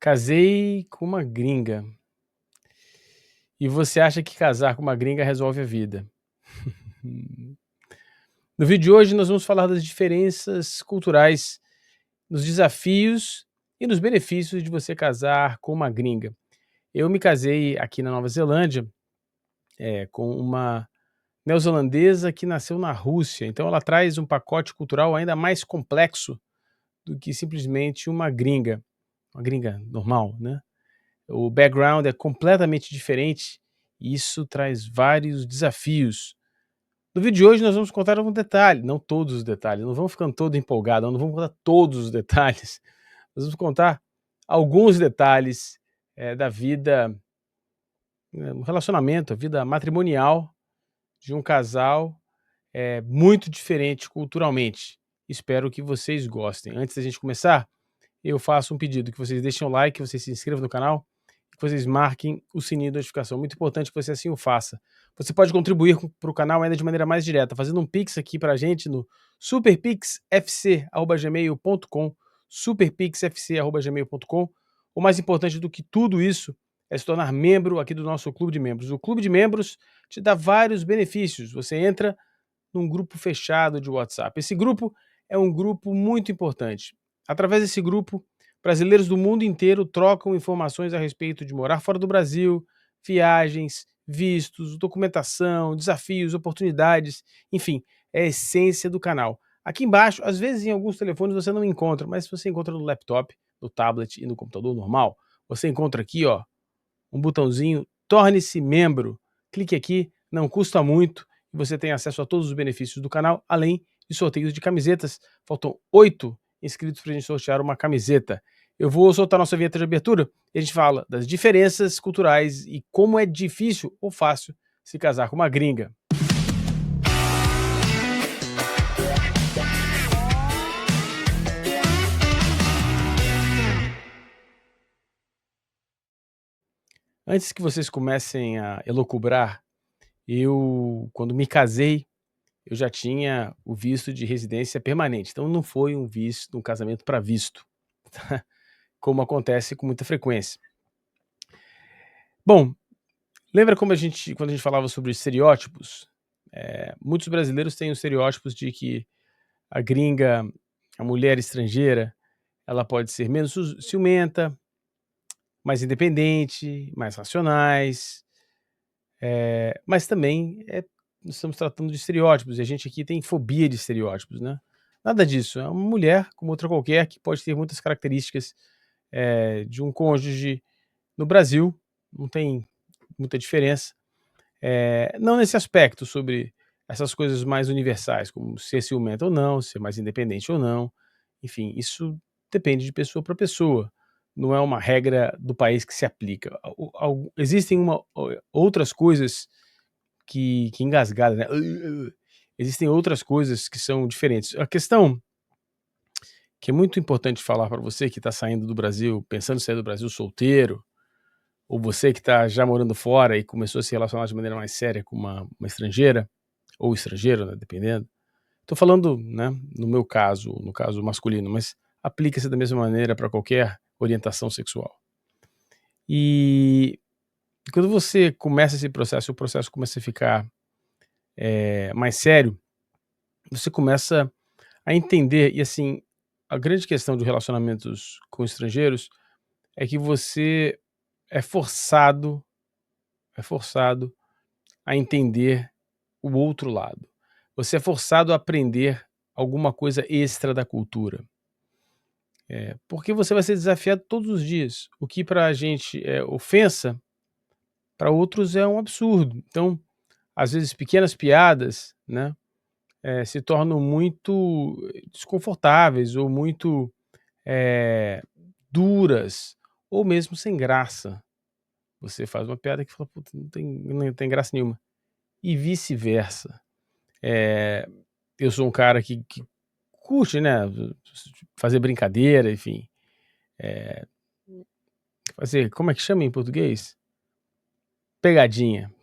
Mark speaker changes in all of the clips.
Speaker 1: Casei com uma gringa. E você acha que casar com uma gringa resolve a vida? No vídeo de hoje nós vamos falar das diferenças culturais, nos desafios e nos benefícios de você casar com uma gringa. Eu me casei aqui na Nova Zelândia, com uma neozelandesa que nasceu na Rússia, então ela traz um pacote cultural ainda mais complexo do que simplesmente uma gringa normal, né? O background é completamente diferente e isso traz vários desafios. No vídeo de hoje nós vamos contar algum detalhe, não todos os detalhes, não vamos ficando todo empolgado, não vamos contar todos os detalhes. Nós vamos contar alguns detalhes da vida, um relacionamento, a vida matrimonial de um casal muito diferente culturalmente. Espero que vocês gostem. Antes da gente começar, eu faço um pedido, que vocês deixem o like, que vocês se inscrevam no canal, que vocês marquem o sininho de notificação. Muito importante que você assim o faça. Você pode contribuir para o canal ainda de maneira mais direta, fazendo um pix aqui para a gente no superpixfc@gmail.com, superpixfc@gmail.com. O mais importante do que tudo isso é se tornar membro aqui do nosso clube de membros. O clube de membros te dá vários benefícios. Você entra num grupo fechado de WhatsApp. Esse grupo é um grupo muito importante. Através desse grupo, brasileiros do mundo inteiro trocam informações a respeito de morar fora do Brasil, viagens, vistos, documentação, desafios, oportunidades, enfim, é a essência do canal. Aqui embaixo, às vezes em alguns telefones você não encontra, mas você encontra no laptop, no tablet e no computador normal, você encontra aqui, ó, um botãozinho torne-se membro. Clique aqui, não custa muito e você tem acesso a todos os benefícios do canal, além de sorteios de camisetas. Faltam 8 inscritos para a gente sortear uma camiseta. Eu vou soltar nossa vinheta de abertura e a gente fala das diferenças culturais e como é difícil ou fácil se casar com uma gringa. Antes que vocês comecem a elocubrar, quando me casei, eu já tinha o visto de residência permanente, então não foi um casamento para visto, como acontece com muita frequência. Bom, lembra quando a gente falava sobre estereótipos? Muitos brasileiros têm os estereótipos de que a gringa, a mulher estrangeira, ela pode ser menos ciumenta, mais independente, mais racionais, mas também nós estamos tratando de estereótipos, e a gente aqui tem fobia de estereótipos, né? Nada disso, é uma mulher como outra qualquer que pode ter muitas características de um cônjuge no Brasil, não tem muita diferença. Não nesse aspecto, sobre essas coisas mais universais, como ser ciumento ou não, ser mais independente ou não, enfim, isso depende de pessoa para pessoa, não é uma regra do país que se aplica. Existem outras coisas que engasgada, né? Existem outras coisas que são diferentes. A questão que é muito importante falar para você que está saindo do Brasil, pensando em sair do Brasil solteiro, ou você que está já morando fora e começou a se relacionar de maneira mais séria com uma estrangeira, ou estrangeiro, né, dependendo. Estou falando, né, no caso masculino, mas aplica-se da mesma maneira para qualquer orientação sexual. E quando você começa esse processo, o processo começa a ficar mais sério, você começa a entender, e assim, a grande questão de relacionamentos com estrangeiros é que você é forçado a entender o outro lado. Você é forçado a aprender alguma coisa extra da cultura. Porque você vai ser desafiado todos os dias. O que para a gente é ofensa, para outros é um absurdo. Então, às vezes, pequenas piadas, né, se tornam muito desconfortáveis ou muito duras, ou mesmo sem graça. Você faz uma piada que fala, puta, não tem graça nenhuma. E vice-versa. Eu sou um cara que curte, né, fazer brincadeira, enfim. Fazer, como é que chama em português? Pegadinha.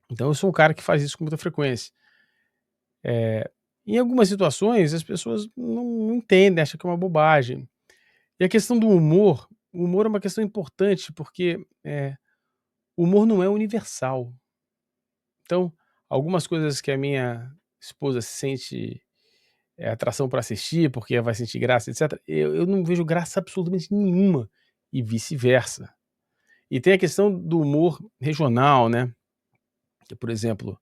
Speaker 1: Então eu sou um cara que faz isso com muita frequência. Em algumas situações as pessoas não entendem, acham que é uma bobagem. E a questão do humor, o humor é uma questão importante, porque, o humor não é universal. Então, algumas coisas que a minha esposa sente, atração para assistir, porque vai sentir graça, etcétera, eu não vejo graça absolutamente nenhuma, e vice-versa. E tem a questão do humor regional, né, que, por exemplo,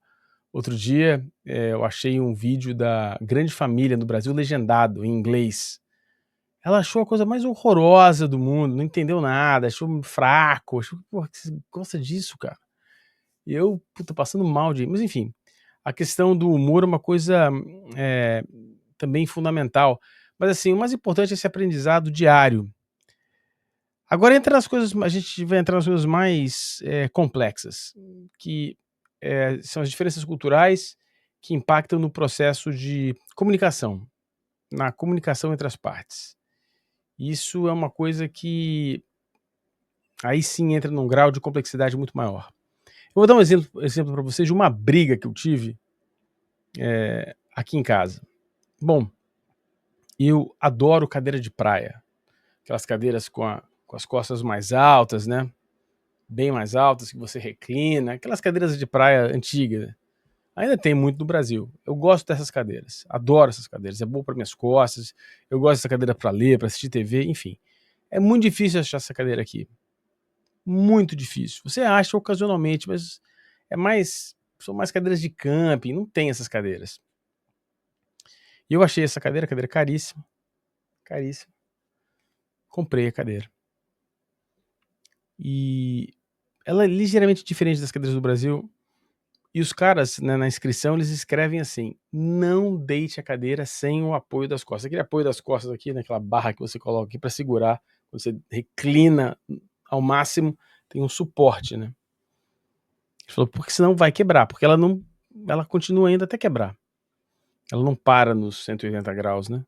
Speaker 1: outro dia, eu achei um vídeo da Grande Família no Brasil legendado em inglês. Ela achou a coisa mais horrorosa do mundo, não entendeu nada, achou fraco, achou: "Porra, você gosta disso, cara?". E eu, puta, passando mal de mas enfim, a questão do humor é uma coisa, eh, também fundamental. Mas assim, o mais importante é esse aprendizado diário. Agora entra nas coisas a gente vai entrar nas coisas mais, complexas, que, são as diferenças culturais que impactam no processo de comunicação, na comunicação entre as partes. Isso é uma coisa que aí sim entra num grau de complexidade muito maior. Eu vou dar um exemplo para vocês de uma briga que eu tive, aqui em casa. Bom, eu adoro cadeira de praia, aquelas cadeiras com as costas mais altas, né, bem mais altas, que você reclina, aquelas cadeiras de praia antigas, né. Ainda tem muito no Brasil. Eu gosto dessas cadeiras, adoro essas cadeiras, é bom para minhas costas, eu gosto dessa cadeira para ler, para assistir TV, enfim. É muito difícil achar essa cadeira aqui, muito difícil. Você acha ocasionalmente, mas são mais cadeiras de camping, não tem essas cadeiras. E eu achei essa cadeira caríssima, caríssima. Comprei a cadeira. E ela é ligeiramente diferente das cadeiras do Brasil. E os caras, né, na inscrição, eles escrevem assim: "Não deite a cadeira sem o apoio das costas". Aquele apoio das costas aqui, naquela barra que você coloca aqui para segurar, você reclina ao máximo, tem um suporte, né. Ele falou: "Porque senão vai quebrar", porque ela continua ainda até quebrar. Ela não para nos 180 graus, né.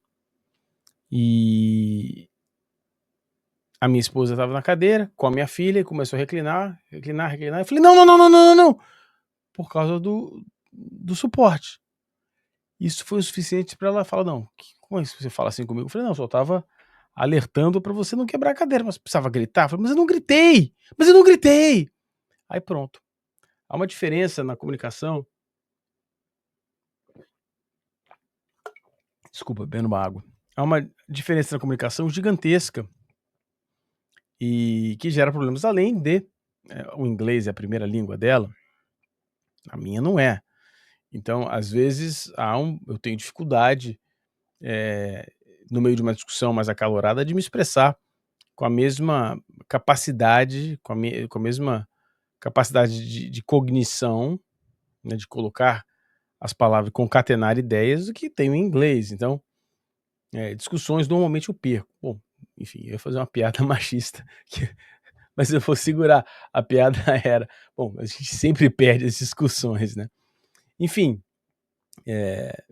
Speaker 1: E a minha esposa estava na cadeira com a minha filha e começou a reclinar, reclinar, reclinar. Eu falei: "Não, não, não, não, não, não, não", por causa do suporte. Isso foi o suficiente para ela falar: "Não, como é que você fala assim comigo?". Eu falei: "Não, eu só estava alertando para você não quebrar a cadeira, mas precisava gritar?". Eu falei: "Mas eu não gritei, mas eu não gritei". Aí pronto. Há uma diferença na comunicação, desculpa, bebendo uma água. Há uma diferença na comunicação gigantesca e que gera problemas, além de, o inglês é a primeira língua dela, a minha não é. Então, às vezes, eu tenho dificuldade, eh, no meio de uma discussão mais acalorada, de me expressar com a mesma capacidade, com a mesma capacidade de cognição, né, de colocar as palavras, concatenar ideias, do que tenho em inglês. Então, discussões normalmente eu perco. Bom, enfim, eu ia fazer uma piada machista, mas eu vou segurar. A piada era: "Bom, a gente sempre perde as discussões, né". Enfim, eh,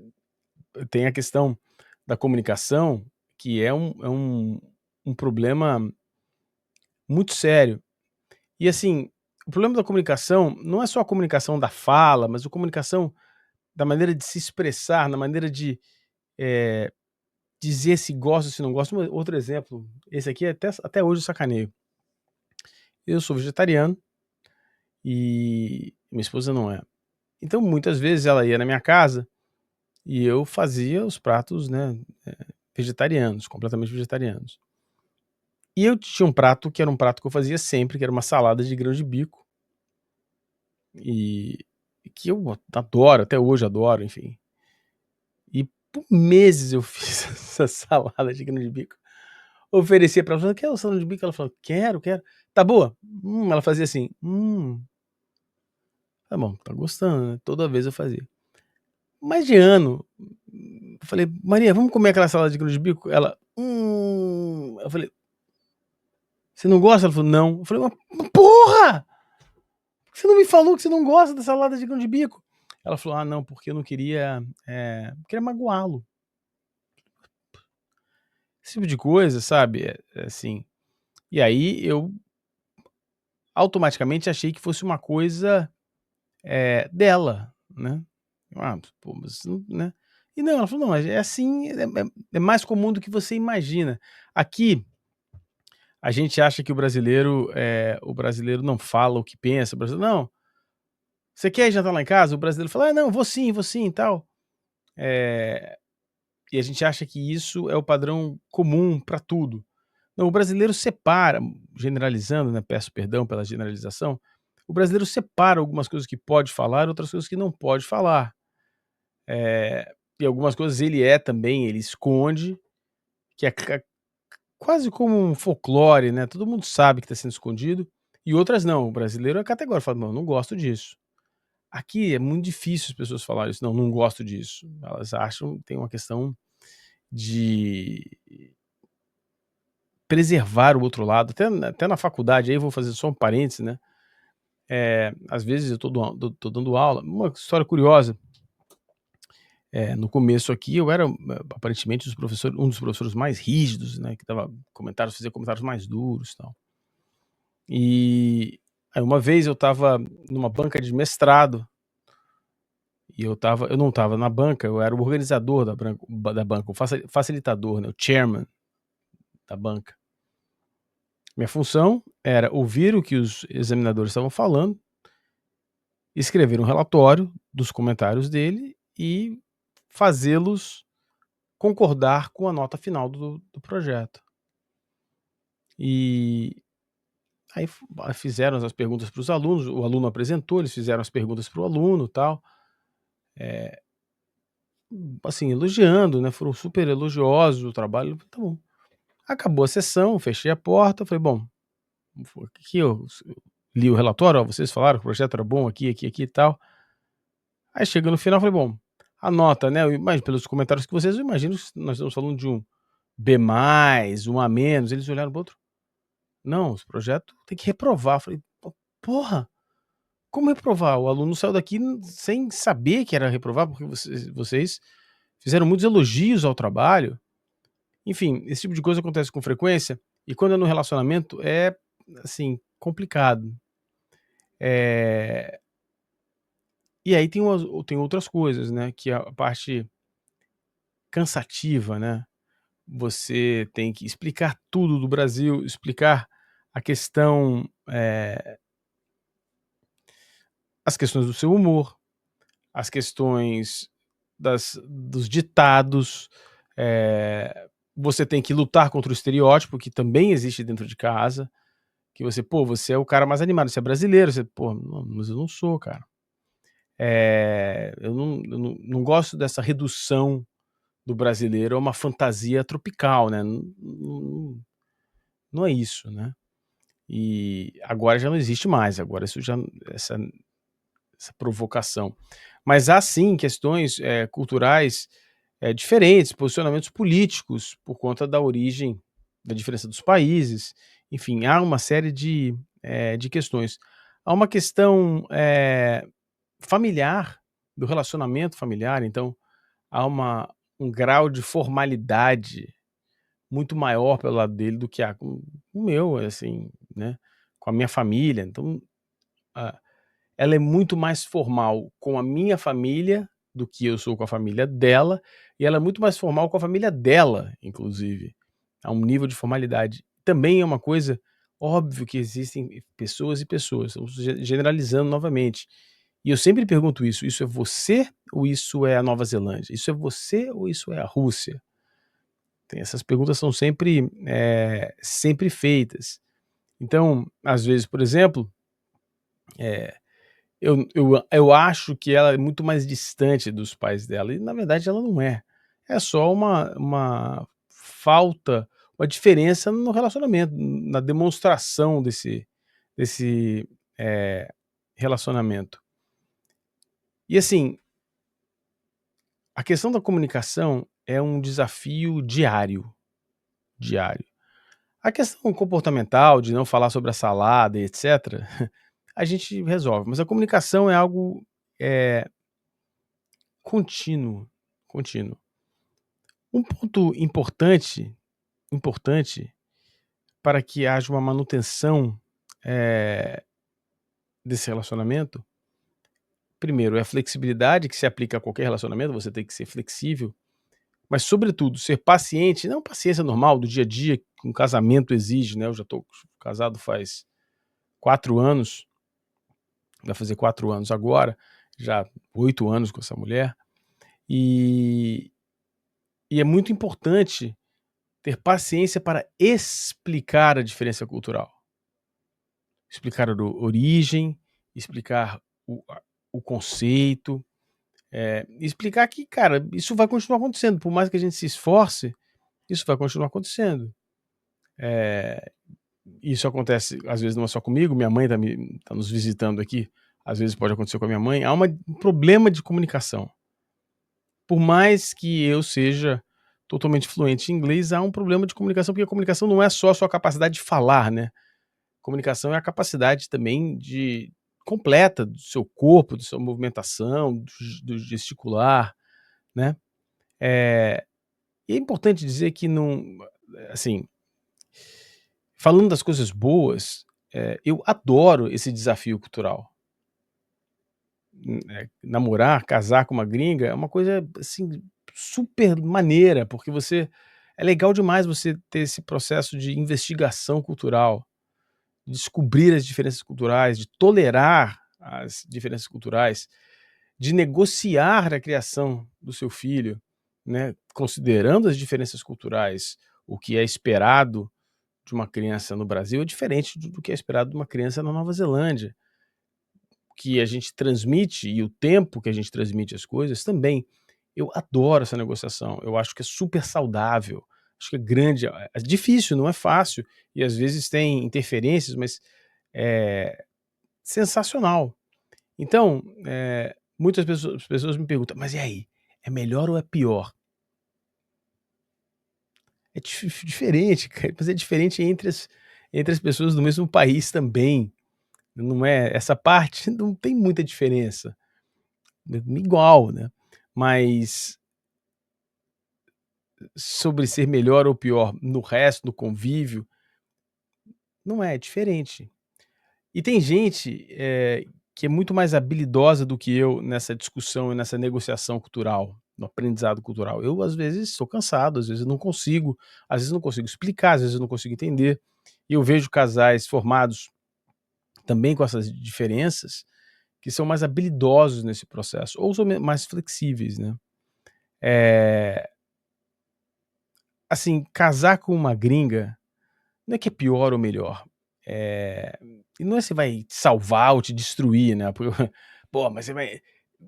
Speaker 1: tem a questão da comunicação, que é um problema muito sério. E assim, o problema da comunicação não é só a comunicação da fala, mas a comunicação da maneira de se expressar, na maneira de, eh, dizer se gosta ou se não gosta. Outro exemplo, esse aqui até hoje eu sacaneio. Eu sou vegetariano e minha esposa não é. Então, muitas vezes ela ia na minha casa e eu fazia os pratos, né, vegetarianos, completamente vegetarianos. E eu tinha um prato que era um prato que eu fazia sempre, que era uma salada de grão de bico, e que eu adoro, até hoje adoro, enfim. E por meses eu fiz essa salada de grão de bico. Oferecia pra ela, falei: "Quer o salada de bico?". Ela falou: "Quero, quero". "Tá boa?". Ela fazia assim: Tá bom, tá gostando, né". Toda vez eu fazia. Mais de ano, eu falei: "Maria, vamos comer aquela salada de grão de bico?". Ela: Eu falei: "Você não gosta?". Ela falou: "Não". Eu falei: "Mas porra! Por que você não me falou que você não gosta da salada de grão de bico?". Ela falou: "Ah, não, porque eu não queria, queria magoá-lo". Esse tipo de coisa, sabe, assim. E aí eu automaticamente achei que fosse uma coisa, dela, né. Ah, pô, mas não, né. E não, ela falou: "Não, é assim, é mais comum do que você imagina". Aqui A gente acha que o brasileiro não fala o que pensa, o brasileiro: "Não, você quer ir jantar lá em casa?" O brasileiro fala: "Ah, não, vou sim e tal". Eh, e a gente acha que isso é o padrão comum para tudo. Não, o brasileiro separa, generalizando, né, peço perdão pela generalização, o brasileiro separa algumas coisas que pode falar, outras coisas que não pode falar. E algumas coisas ele também, ele esconde, que é quase como um folclore, né, todo mundo sabe que está sendo escondido, e outras não, o brasileiro é categórico, fala: "Não, não gosto disso". Aqui é muito difícil as pessoas falarem isso: "Não, não gosto disso". Elas acham, tem uma questão de preservar o outro lado, até na faculdade, aí eu vou fazer só um parêntese, né, às vezes eu tô dando aula, uma história curiosa, no começo aqui eu era, aparentemente um dos professores mais rígidos, né, que fazia comentários mais duros, e tal. E aí uma vez eu estava numa banca de mestrado, e eu não estava na banca, eu era o organizador da banca, o facilitador, né, o chairman da banca. Minha função era ouvir o que os examinadores estavam falando, escrever um relatório dos comentários dele e fazê-los concordar com a nota final do projeto. E aí fizeram as perguntas para os alunos, o aluno apresentou, eles fizeram as perguntas para o aluno, tal, assim, elogiando, né, foram super elogiosos o trabalho, tá bom. Acabou a sessão, fechei a porta, falei: "Bom, aqui eu li o relatório, ó, vocês falaram que o projeto era bom aqui e tal". Aí chega no final, falei: "Bom, a nota, né, eu imagino pelos comentários que vocês, eu imagino que nós estamos falando de um B+, um A menos", eles olharam para o outro: "Não, esse projeto tem que reprovar". Eu falei: Porra, como reprovar? O aluno saiu daqui sem saber que era reprovar, porque vocês fizeram muitos elogios ao trabalho". Enfim, esse tipo de coisa acontece com frequência, e quando é no relacionamento é, assim, complicado. Eh, e aí tem outras coisas, né, que é a parte cansativa, né. Você tem que explicar tudo do Brasil, explicar a questão, as questões do seu humor, as questões dos ditados, você tem que lutar contra o estereótipo que também existe dentro de casa, que você é o cara mais animado, você é brasileiro, você: "Pô, não, mas eu não sou, cara". Eu não gosto dessa redução do brasileiro a uma fantasia tropical, né, não é isso, né. E agora já não existe mais, agora isso já essa provocação. Mas há sim questões, culturais, diferentes, posicionamentos políticos por conta da origem, da diferença dos países, enfim, há uma série de questões. Há uma questão, familiar, do relacionamento familiar, então há um grau de formalidade muito maior pelo lado dele do que há com o meu, assim, né, com a minha família, então, ah, ela é muito mais formal com a minha família do que eu sou com a família dela, e ela é muito mais formal com a família dela, inclusive. Há um nível de formalidade. Também é uma coisa, óbvio que existem pessoas e pessoas, estamos generalizando novamente. E eu sempre pergunto isso: "Isso é você ou isso é a Nova Zelândia? Isso é você ou isso é a Rússia?". Essas perguntas são sempre feitas. Então, às vezes, por exemplo, eh eu acho que ela é muito mais distante dos pais dela e na verdade ela não é. É só uma falta, uma diferença no relacionamento, na demonstração desse, eh, relacionamento. E assim, a questão da comunicação é um desafio diário, diário. A questão comportamental de não falar sobre a salada e etcétera, a gente resolve, mas a comunicação é algo, eh contínuo, contínuo. Um ponto importante para que haja uma manutenção, eh, desse relacionamento, primeiro é a flexibilidade que se aplica a qualquer relacionamento, você tem que ser flexível, mas sobretudo ser paciente, não paciência normal do dia a dia que um casamento exige, né, eu já estou casado faz 4 anos, vai fazer 4 anos agora, já 8 anos com essa mulher, e e é muito importante ter paciência para explicar a diferença cultural. Explicar a origem, explicar o conceito, explicar que, cara, isso vai continuar acontecendo, por mais que a gente se esforce, isso vai continuar acontecendo. Eh, Isso acontece, às vezes, não é só comigo, minha mãe tá nos visitando aqui, às vezes pode acontecer com a minha mãe, há um problema de comunicação. Por mais que eu seja totalmente fluente em inglês, há um problema de comunicação, porque a comunicação não é só a sua capacidade de falar, né. Comunicação é a capacidade também de completa do seu corpo, da sua movimentação, do gesticular, né. Eh, e é importante dizer que não, assim, falando das coisas boas, eu adoro esse desafio cultural. Namorar, casar com uma gringa é uma coisa, assim, super maneira, porque é legal demais você ter esse processo de investigação cultural. Descobrir as diferenças culturais, de tolerar as diferenças culturais, de negociar a criação do seu filho, né, considerando as diferenças culturais. O que é esperado de uma criança no Brasil é diferente do que é esperado de uma criança na Nova Zelândia. O que a gente transmite e o tempo que a gente transmite as coisas também. Eu adoro essa negociação, eu acho que é super saudável, acho que é grande, é difícil, não é fácil, e às vezes tem interferências, mas é sensacional. Então, muitas pessoas me perguntam: "Mas e aí, é melhor ou é pior?" É diferente, cara, mas é diferente entre as pessoas do mesmo país também, não é essa parte não tem muita diferença, igual, né. Mas sobre ser melhor ou pior no resto, no convívio, não é, é diferente. E tem gente, que é muito mais habilidosa do que eu nessa discussão e nessa negociação cultural, no aprendizado cultural. Eu, às vezes, sou cansado, às vezes não consigo, às vezes não consigo explicar, às vezes eu não consigo entender. E eu vejo casais formados também com essas diferenças, que são mais habilidosos nesse processo, ou são mais flexíveis, né. Eh, assim, casar com uma gringa não é que é pior ou melhor, eh, e não é se vai te salvar ou te destruir, né, pô, mas você vai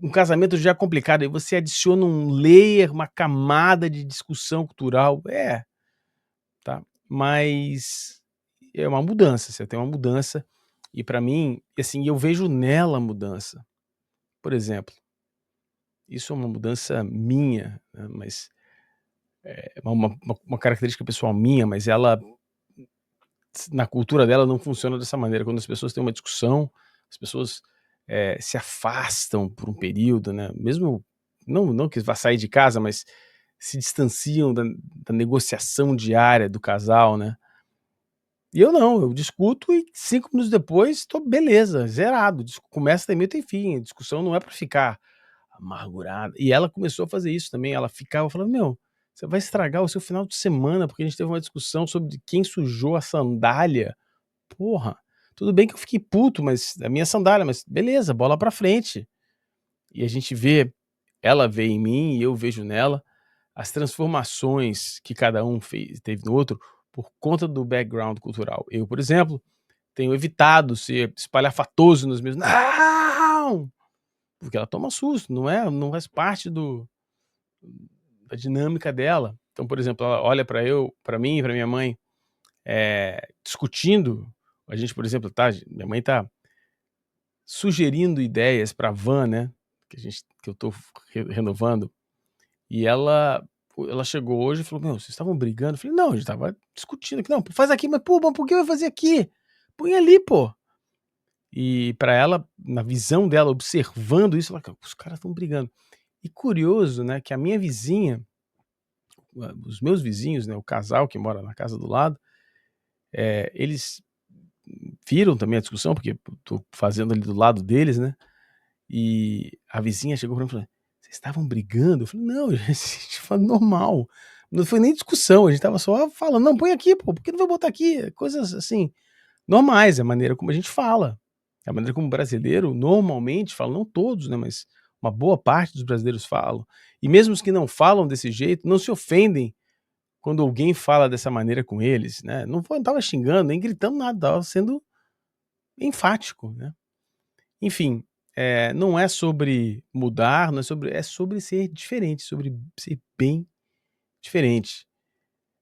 Speaker 1: um casamento já é complicado, aí você adiciona um layer, uma camada de discussão cultural, tá, mas é uma mudança, você tem uma mudança, e pra mim, assim, eu vejo nela a mudança. Por exemplo, isso é uma mudança minha, né, mas é uma característica pessoal minha, mas ela na cultura dela não funciona dessa maneira. Quando as pessoas têm uma discussão, as pessoas, se afastam por um período, né, mesmo não que vá sair de casa, mas se distanciam da negociação diária do casal, né. E eu não, eu discuto e 5 minutos depois tô beleza, zerado, começa, tem meio, tem fim, a discussão não é pra ficar amargurada. E ela começou a fazer isso também, ela ficava falando: "Meu, você vai estragar o seu final de semana, porque a gente teve uma discussão sobre quem sujou a sandália". Porra, tudo bem que eu fiquei puto, mas é a minha sandália, mas beleza, bola pra frente. E a gente vê, ela vê em mim e eu vejo nela, as transformações que cada um teve no outro, por conta do background cultural. Eu, por exemplo, tenho evitado ser espalhafatoso nos meus "não", porque ela toma susto, não faz parte da dinâmica dela. Então, por exemplo, ela olha pra mim e pra minha mãe, discutindo, a gente, por exemplo, minha mãe tá sugerindo ideias pra van, né, que eu tô renovando, e ela chegou hoje e falou: "Meu, vocês estavam brigando?" Eu falei: "Não, a gente estava discutindo aqui". "Não, faz aqui", mas, "Pô, mas por que vai fazer aqui? Põe ali, pô". E pra ela, na visão dela, observando isso, ela: "Os caras estão brigando". E curioso, né, que a minha vizinha, os meus vizinhos, né, o casal que mora na casa do lado, eles viram também a discussão, porque eu tô fazendo ali do lado deles, né, e a vizinha chegou pra mim e falou: vocês estavam brigando? Eu falei, não, a gente fala normal. Não foi nem discussão, a gente tava só falando, não, põe aqui, pô, por que não vai botar aqui? Coisas assim, normais, é a maneira como a gente fala. É a maneira como o brasileiro normalmente fala, não todos, né, mas uma boa parte dos brasileiros falam. E mesmo os que não falam desse jeito, não se ofendem quando alguém fala dessa maneira com eles, né? Não estava xingando, nem gritando nada, estava sendo enfático, né? Enfim, não é sobre mudar, não é sobre ser diferente, sobre ser bem diferente.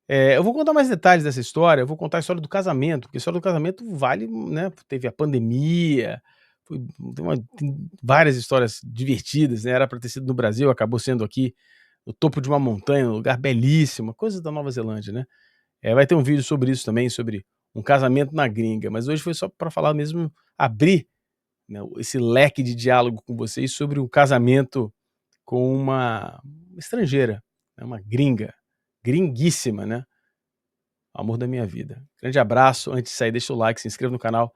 Speaker 1: Eu vou contar mais detalhes dessa história, eu vou contar a história do casamento, porque a história do casamento vale, né, teve a pandemia, tem várias histórias divertidas, né, era para ter sido no Brasil, acabou sendo aqui no topo de uma montanha, um lugar belíssimo, coisa da Nova Zelândia, né. Vai ter um vídeo sobre isso também, sobre um casamento na gringa, mas hoje foi só para falar mesmo, abrir, né, esse leque de diálogo com vocês sobre um casamento com uma estrangeira, né, uma gringa, gringuíssima, né, amor da minha vida. Grande abraço, antes de sair deixa o like, se inscreva no canal,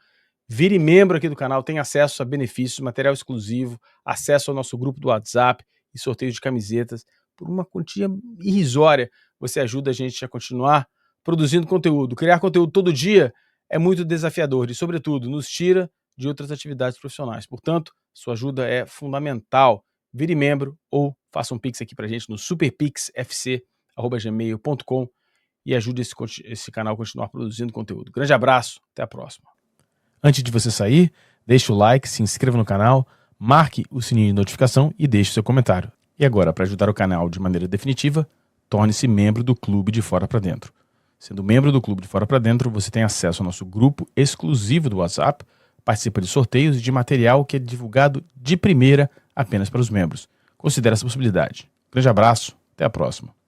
Speaker 1: vire membro aqui do canal, tem acesso a benefícios, material exclusivo, acesso ao nosso grupo do WhatsApp e sorteio de camisetas, por uma quantia irrisória, você ajuda a gente a continuar produzindo conteúdo. Criar conteúdo todo dia é muito desafiador e, sobretudo, nos tira de outras atividades profissionais. Portanto, sua ajuda é fundamental. Vire membro ou faça um pix aqui pra gente no superpixfc@gmail.com e ajude esse canal a continuar produzindo conteúdo. Grande abraço, até a próxima. Antes de você sair, deixe o like, se inscreva no canal, marque o sininho de notificação e deixe seu comentário. E agora, para ajudar o canal de maneira definitiva, torne-se membro do Clube de Fora para Dentro. Sendo membro do Clube de Fora para Dentro, você tem acesso ao nosso grupo exclusivo do WhatsApp, participa de sorteios e de material que é divulgado de primeira apenas para os membros. Considere essa possibilidade. Grande abraço, até a próxima.